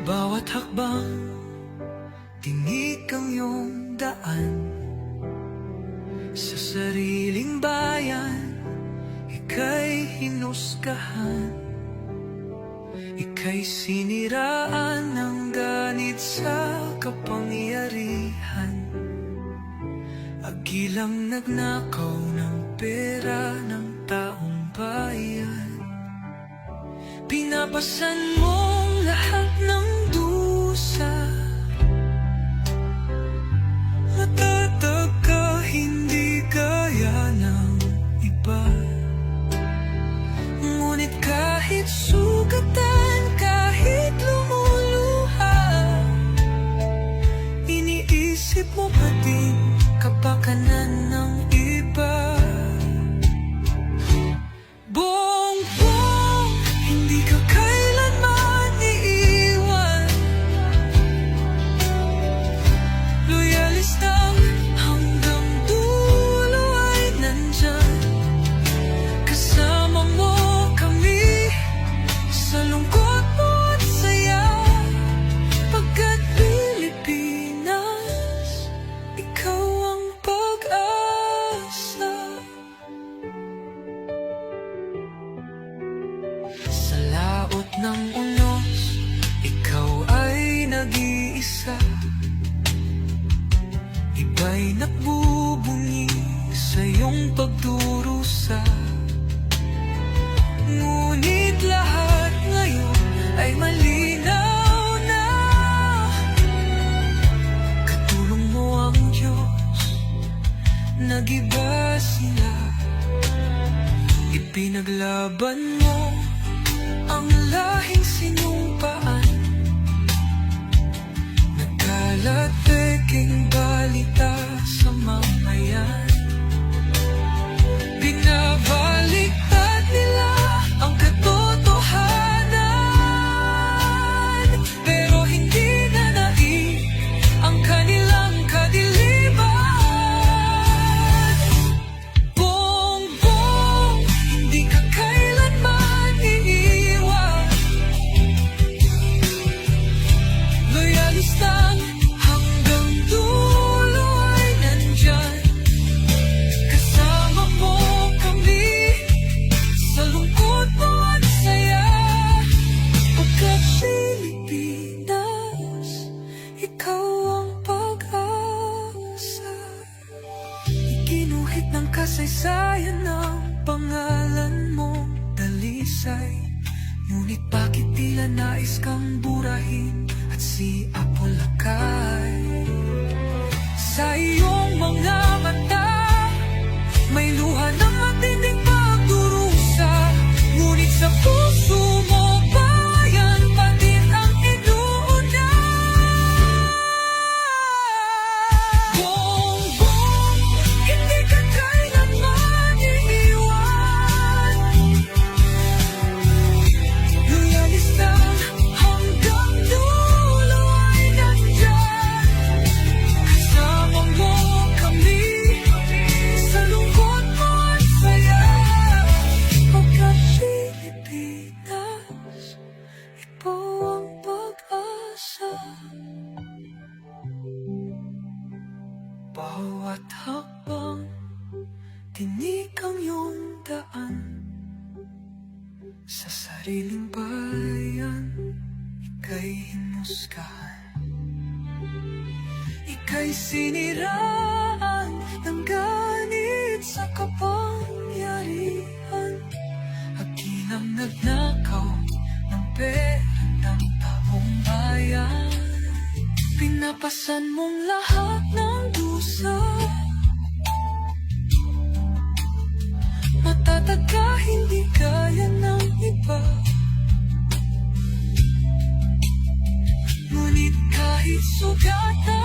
Bawat hakbang, tinik ang iyong daan. Sa sariling bayan, ika'y hinusgahan. Ika'y siniraan ng ganit sa kapangyarihan. Agilang nagnakaw ng pera ng taong bayan. Pinapasan mong lahat ng dusa. Matatag ka, hindi gaya ng iba. Ngunit kahit sugatan, kahit lumuluha, iniisip mo pa din kapakanan ng iba. Bongbong, hindi ka kailanman iiwan. Loyalista hanggang dulo ay nandyan. Kasama mo kami sa lungkot mo at saya. Pagkat Pilipinas, ikaw ang pag-asa. Sa laot ng unos, ikaw ay nag-iisa. Iba'y nagbubunyi sa iyong pagdurusa. Ngunit lahat ngayon ay malinaw na. Katulong mo ang Diyos, nag-iba sila. Ipinaglaban mo ang lahing sinumpaan. Nagkalat peking balita sa mamayan. Binabaliktad nila ang katotohanan, pero hindi na naig ang kanilang kadiliman. Bongbong, hindi ka kailanman iiwan. Loyalistang hanggang dulo ay nandyan. Kasama mo kami sa lungkot mo at saya. Pagkat Pilipinas, ikaw ang pag-asa. Iginuhit ng kasaysayan ng pangalan mo, dalisay. Ngunit bakit tila nais kang burahin at si Apolakay? Sa iyong mga mata, may luha ng matinding pagdurusa. Ngunit sa puso mo, bayan pa din ang inuuna. Bongbong, hindi ka kailanman iiwan. Loyalista hanggang dulo ay nandyan. Kasama mo kami sa lungkot mo at saya. Pagkat Pilipinas, ikaw ang pag-asa. Bawat hakbang, tinik ang iyong daan. Sa sariling bayan, ika'y hinusgahan. Ika'y siniraan ng ganit sa kapangyarihan. Agilang nagnakaw ng pera ng taong bayan. Pinapasan mong lahat ng dusa. Matatag ka, hindi gaya ng iba. Ngunit kahit sugatan,